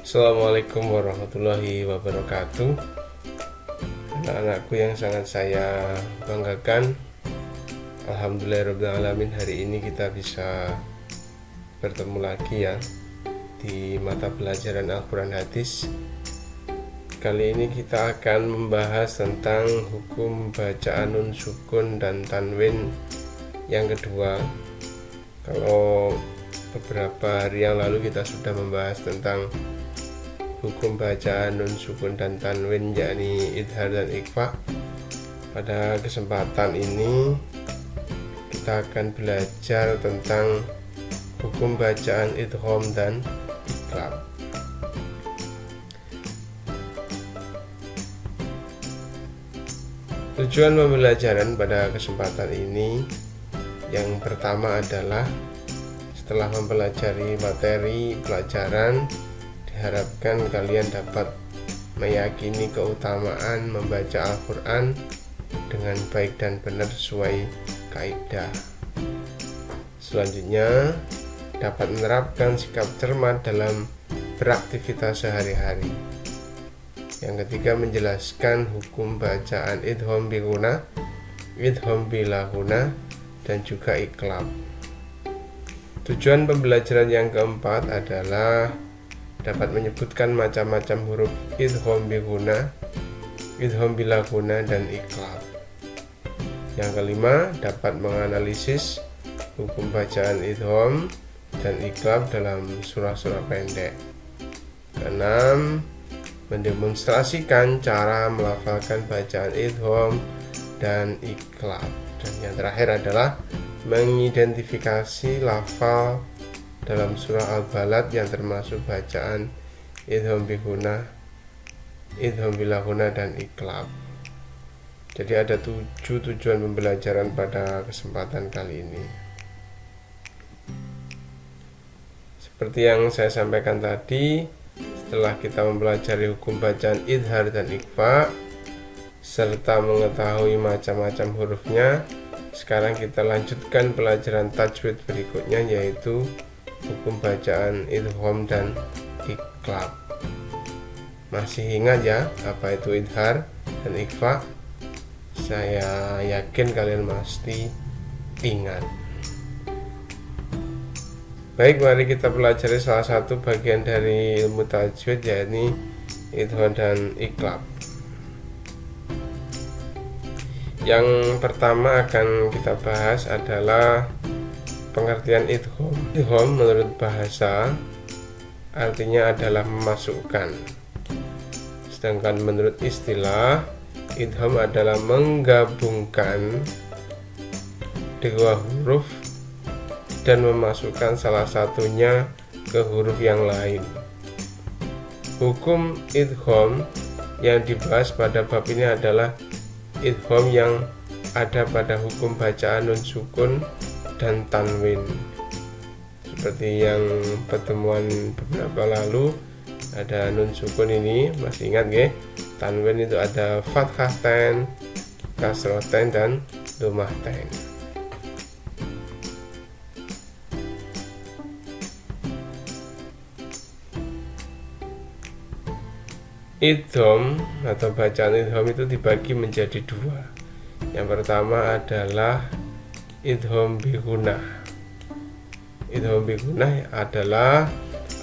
Assalamualaikum warahmatullahi wabarakatuh. Anak-anakku yang sangat saya banggakan, alhamdulillahirrahmanirrahim, hari ini kita bisa bertemu lagi ya di mata pelajaran Al-Quran Hadis. Kali ini kita akan membahas tentang hukum bacaan nun sukun dan tanwin yang kedua. Kalau beberapa hari yang lalu kita sudah membahas tentang hukum bacaan nun sukun dan tanwin, yakni idhar dan ikhfa. Pada kesempatan ini kita akan belajar tentang hukum bacaan idgham dan iqlab. Tujuan pembelajaran pada kesempatan ini yang pertama adalah setelah mempelajari materi pelajaran, diharapkan kalian dapat meyakini keutamaan membaca Al-Quran dengan baik dan benar sesuai kaidah. Selanjutnya, dapat menerapkan sikap cermat dalam beraktivitas sehari-hari. Yang ketiga, menjelaskan hukum bacaan idgham bi ghunah, idgham bila ghunah, dan juga iqlab. Tujuan pembelajaran yang keempat adalah dapat menyebutkan macam-macam huruf idgham bi ghunah, idgham bila ghunah, dan iqlab. Yang kelima, dapat menganalisis hukum bacaan idgham dan iqlab dalam surah-surah pendek. Keenam, mendemonstrasikan cara melafalkan bacaan idgham dan iqlab. Dan yang terakhir adalah mengidentifikasi lafal dalam surah Al-Balad yang termasuk bacaan idgham bi ghunah, idgham bila ghunah, dan iqlab. Jadi ada 7 tujuan pembelajaran pada kesempatan kali ini. Seperti yang saya sampaikan tadi, setelah kita mempelajari hukum bacaan idhar dan ikhfa serta mengetahui macam-macam hurufnya, sekarang kita lanjutkan pelajaran tajwid berikutnya, yaitu hukum bacaan idgham dan iqlab. Masih ingat ya apa itu idhar dan ikhfa? Saya yakin kalian pasti ingat. Baik, mari kita pelajari salah satu bagian dari ilmu tajwid, yakni idgham dan iqlab. Yang pertama akan kita bahas adalah pengertian idgham. Idgham menurut bahasa artinya adalah memasukkan. Sedangkan menurut istilah, idgham adalah menggabungkan dua huruf dan memasukkan salah satunya ke huruf yang lain. Hukum idgham yang dibahas pada bab ini adalah idgham yang ada pada hukum bacaan nun sukun dan tanwin. Seperti yang pertemuan beberapa lalu, ada nun sukun ini, masih ingat nggih? Tanwin itu ada fathah ten, kasroh ten, dan dhammah ten. Idgham atau bacaan idgham itu dibagi menjadi dua. Yang pertama adalah idgham bi ghunah. Idgham bi ghunah adalah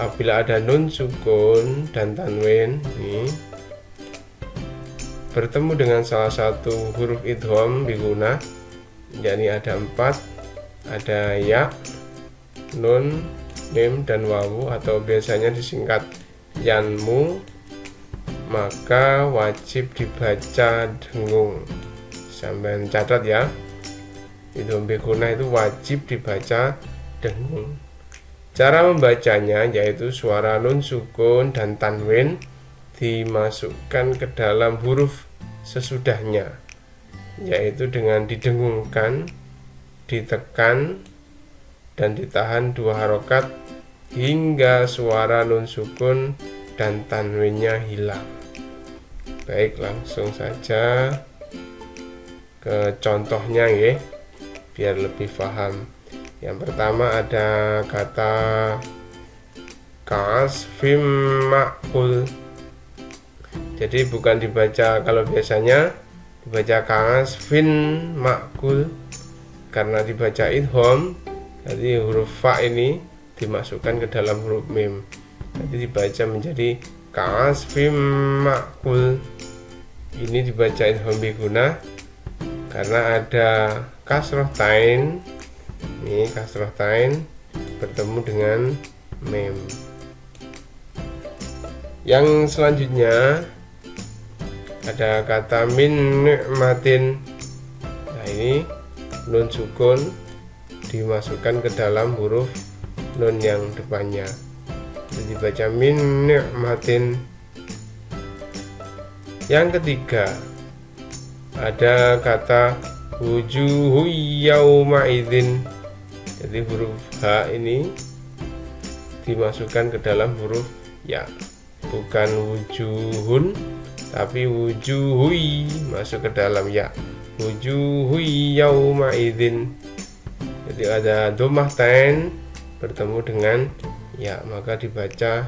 apabila ada nun sukun dan tanwin ini bertemu dengan salah satu huruf idgham bi ghunah, yakni ada 4, ada ya, nun, mim, dan wawu, atau biasanya disingkat yanmu, maka wajib dibaca dengung. Sampai catat ya, idgham bi ghunah itu wajib dibaca dengung. Cara membacanya yaitu suara nun sukun dan tanwin dimasukkan ke dalam huruf sesudahnya, yaitu dengan didengungkan, ditekan, dan ditahan 2 harokat hingga suara nun sukun dan tanwinnya hilang. Baik, langsung saja ke contohnya ya, biar lebih paham. Yang pertama ada kata kasfim ma'kul. Jadi bukan dibaca kalau biasanya dibaca kasfin ma'kul, karena dibaca idgham, jadi huruf fa ini dimasukkan ke dalam huruf mim, jadi dibaca menjadi kasfim ma'kul. Ini dibaca idgham bi gunnah karena ada kasroh tain. Ini kasroh tain bertemu dengan mim. Yang selanjutnya ada kata min ni'matin. Nah, ini nun sukun dimasukkan ke dalam huruf nun yang depannya, jadi dibaca min ni'matin. Yang ketiga ada kata wujuhu yauma idzin. Jadi huruf H ini dimasukkan ke dalam huruf ya, bukan wujuhun tapi wujuhui masuk ke dalam ya, wujuhui yauma idzin. Jadi ada dhammah tain bertemu dengan ya, maka dibaca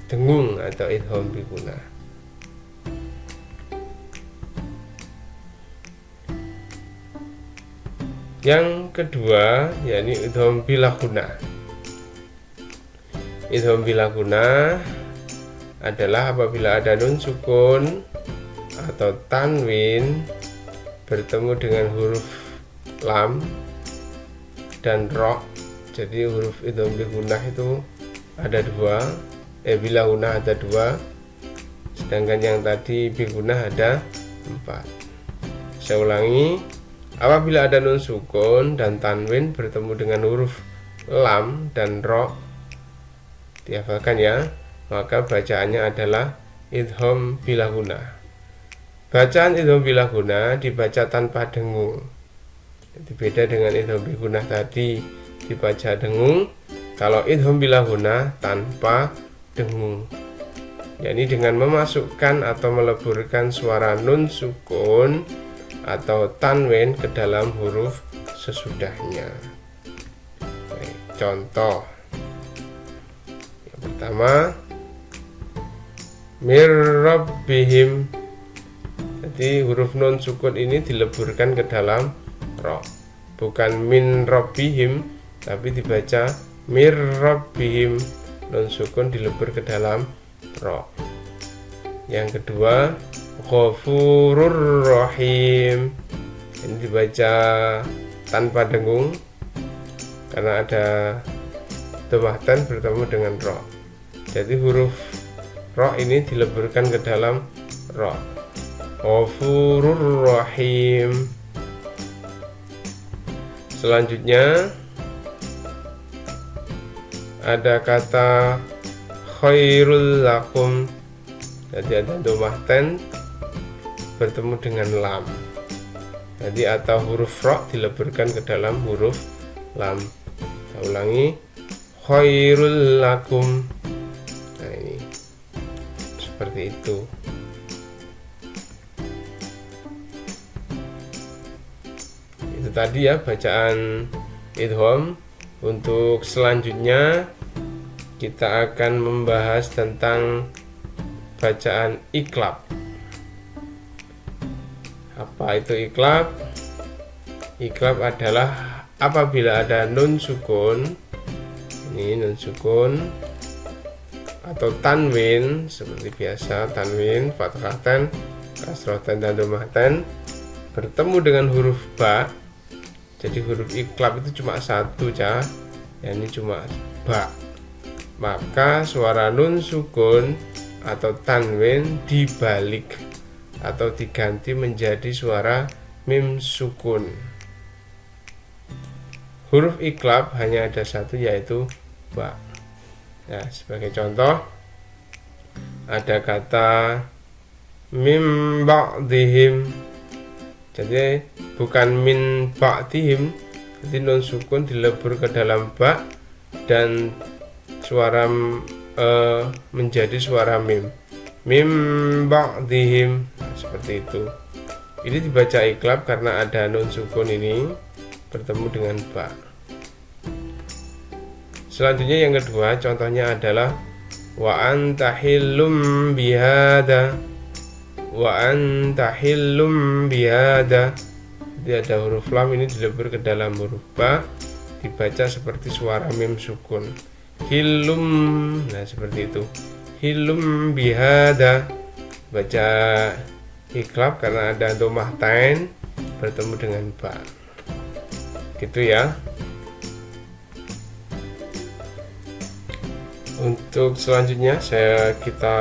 dengung atau idgham bi gunnah. Yang kedua yakni idgham bila gunnah. Idgham bila gunnah adalah apabila ada nun sukun atau tanwin bertemu dengan huruf lam dan ro. Jadi huruf idgham bi gunnah itu ada dua, bila gunnah ada dua, sedangkan yang tadi bi gunnah ada 4. Saya ulangi, apabila ada nun sukun dan tanwin bertemu dengan huruf lam dan ro, dihafalkan ya, maka bacaannya adalah idgham bila gunnah. Bacaan idgham bila gunnah dibaca tanpa dengung. Jadi beda dengan idgham bi gunnah tadi dibaca dengung. Kalau idgham bila gunnah tanpa dengung, yakni dengan memasukkan atau meleburkan suara nun sukun atau tanwin ke dalam huruf sesudahnya. Baik, contoh yang pertama mir rabbihim. Jadi huruf nun sukun ini dileburkan ke dalam ro, bukan min rabbihim tapi dibaca mir rabbihim, nun sukun dilebur ke dalam ro. Yang kedua ghafurur rahim. Ini dibaca tanpa dengung karena ada dhammah tain bertemu dengan ro. Jadi huruf ro ini dileburkan ke dalam ro. Ghafurur rahim. Selanjutnya ada kata khairul lakum. Jadi ada dhammah tain bertemu dengan lam. Jadi atau huruf ro dileburkan ke dalam huruf lam. Saya ulangi, khairul lakum. Nah, ini seperti itu. Itu tadi ya bacaan idgham. Untuk selanjutnya kita akan membahas tentang bacaan iqlab. Apa itu iqlab? Iqlab adalah apabila ada nun sukun, ini nun sukun atau tanwin seperti biasa, tanwin, fathah tain, kasroh tain dan dhammah tain bertemu dengan huruf ba. Jadi huruf iqlab itu cuma satu ya, ini cuma ba. Maka suara nun sukun atau tanwin dibalik atau diganti menjadi suara mim sukun. Huruf iqlab hanya ada satu, yaitu ba. Nah, sebagai contoh ada kata mim ba'dihim. Jadi bukan min ba'dihim, jadi nun sukun dilebur ke dalam ba dan suara menjadi suara mim. Mim ba'dihim. Nah, seperti itu. Ini dibaca iqlab karena ada nun sukun ini bertemu dengan ba. Selanjutnya yang kedua, contohnya adalah wa anta hillum bihada. Wa anta hillum bihada. Jadi ada huruf lam ini dilebur ke dalam huruf ba, dibaca seperti suara mim sukun. Hillum, nah seperti itu. Hillum bihada. Baca iklab karena ada domah tain bertemu dengan ba. Gitu ya. Untuk selanjutnya kita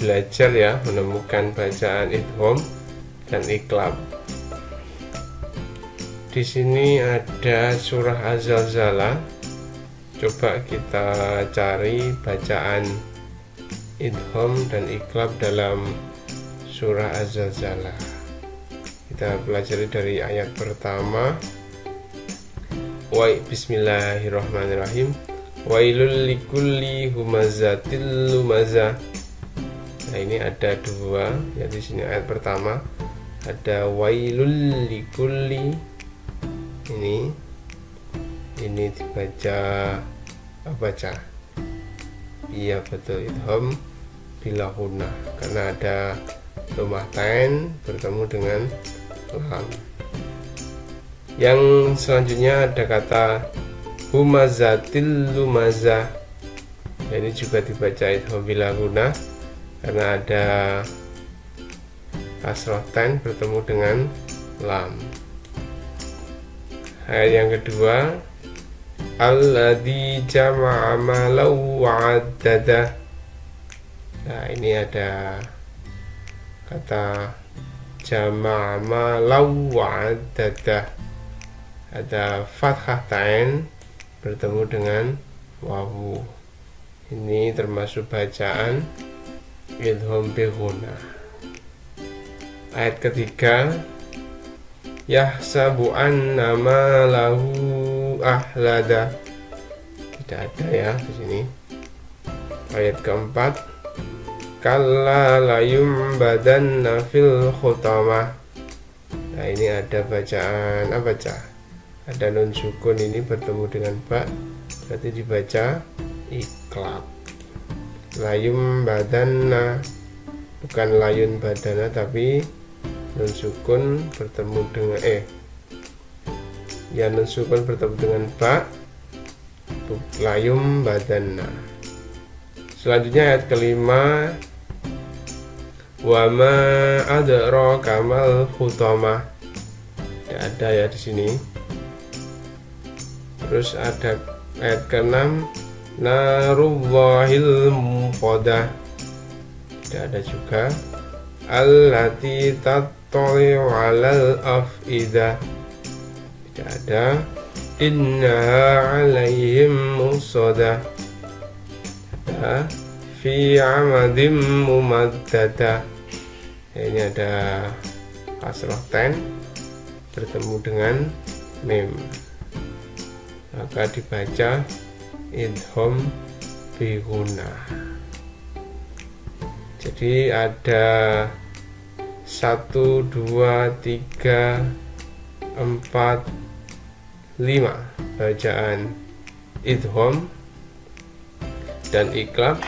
belajar ya menemukan bacaan idgham dan iklab. Di sini ada surah Az-Zalzalah. Coba kita cari bacaan idgham dan iklab dalam surah Az-Zalzalah. Kita pelajari dari ayat pertama. Bismillahirrahmanirrahim. Wailul likulli humazatil lumazah. Nah, ini ada dua. Ya, di sini ayat pertama ada wailul likulli. Ini dibaca baca. Iya betul, idgham bila gunah karena ada domah tain bertemu dengan lam. Yang selanjutnya ada kata humazatil lumazah. Ya, ini juga dibaca idgham bila gunah karena ada kasrah tain bertemu dengan lam. Ayat yang kedua, alladzi jama'a malan wa'addada. Nah, ini ada kata jama'a malan wa'addada. Ada fathah tain bertemu dengan wawu. Ini termasuk bacaan idgham bi gunah. Ayat ketiga, yahsabu anna ma lahu ahlada. Tidak ada ya di sini. Ayat keempat, kalla la yumbadanna fil khutamah. Nah, ini ada bacaan apa baca? Ada nun sukun ini bertemu dengan ba, berarti dibaca iklab. Layum badanna, bukan layun badana tapi nun sukun bertemu dengan nun sukun bertemu dengan ba, layum badanna. Selanjutnya ayat kelima, wa ma adraka mal khutamah. Tidak ada ya di sini. Terus ada ayat ke-6, narullahil muqadah. Tidak ada juga. Allati tattali'u 'alal afidah. Tidak ada. Innaha 'alaihim musadah. Ada. Fi 'amadim mumaddadah. Ini ada kasrah tain bertemu dengan mim, maka dibaca idgham bi gunah. Jadi ada 1, 2, 3, 4, 5 bacaan idgham dan iklab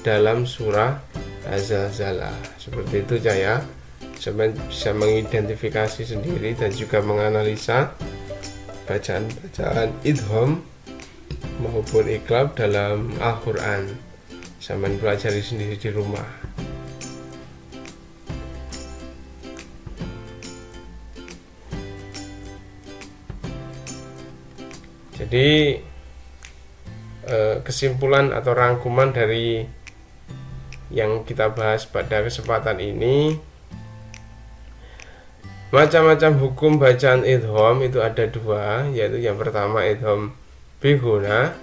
dalam surah Az-Zalzalah. Seperti itu ya. Sampai bisa mengidentifikasi sendiri dan juga menganalisa bacaan-bacaan idgham maupun iklab dalam Al-Quran. Sampai pelajari sendiri di rumah. Jadi kesimpulan atau rangkuman dari yang kita bahas pada kesempatan ini, macam-macam hukum bacaan idgham itu ada dua, yaitu yang pertama idgham bi gunah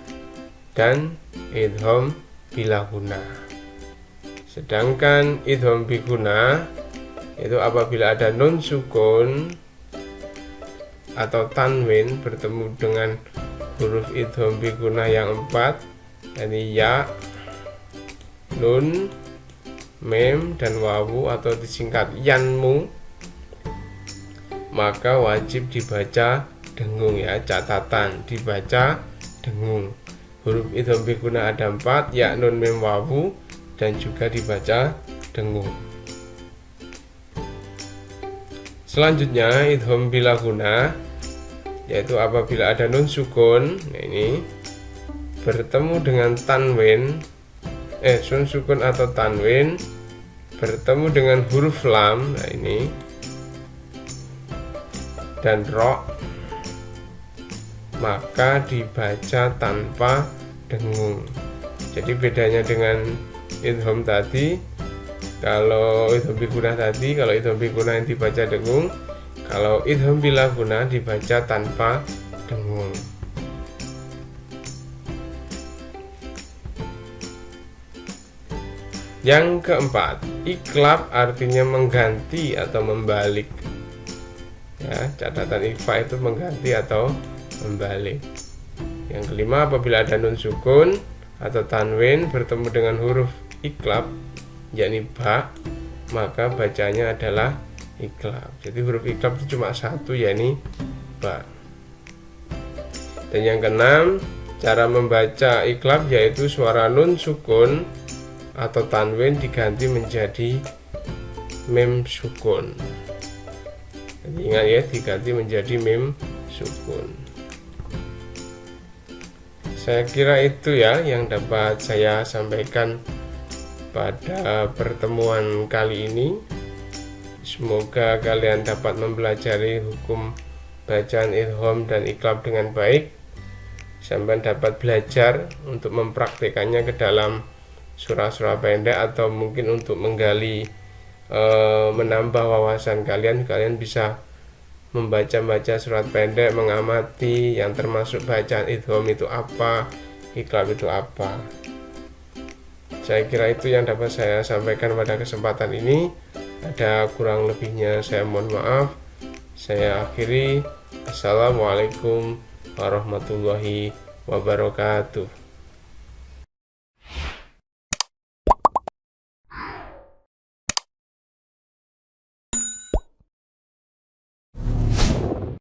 dan idgham bila gunah. Sedangkan idgham bi gunah itu apabila ada nun sukun atau tanwin bertemu dengan huruf idgham bi gunah yang 4, yakni ya, nun, mim, dan wawu atau disingkat yanmu, maka wajib dibaca dengung ya, catatan dibaca dengung. Huruf idgham bi gunnah ada 4, ya, nun, mim, wawu, dan juga dibaca dengung. Selanjutnya idgham bila gunnah, yaitu apabila ada nun sukun. Nah, ini bertemu dengan tanwin, nun sukun atau tanwin bertemu dengan huruf lam. Nah, ini dan ro, maka dibaca tanpa dengung. Jadi bedanya dengan idgham tadi, kalau idgham bi gunnah tadi, kalau idgham bi gunnah yang dibaca dengung, kalau idgham bila gunnah dibaca tanpa dengung. Yang keempat, iklab artinya mengganti atau membalik. Ya, catatan ikhfa itu mengganti atau membalik. Yang kelima, apabila ada nun sukun atau tanwin bertemu dengan huruf iklab, yakni ba, maka bacanya adalah iklab. Jadi huruf iklab itu cuma satu, yakni ba. Dan yang keenam, cara membaca iklab yaitu suara nun sukun atau tanwin diganti menjadi mim sukun. Jadi ingat ya, diganti menjadi mim sukun. Saya kira itu ya yang dapat saya sampaikan pada pertemuan kali ini. Semoga kalian dapat mempelajari hukum bacaan idgham dan iklab dengan baik, sampai dapat belajar untuk mempraktekannya ke dalam surah-surah pendek, atau mungkin untuk menggali menambah wawasan kalian bisa membaca surat pendek, mengamati yang termasuk bacaan idgham itu apa, iklab itu apa. Saya kira itu yang dapat saya sampaikan pada kesempatan ini. Ada kurang lebihnya saya mohon maaf. Saya akhiri. Assalamualaikum warahmatullahi wabarakatuh.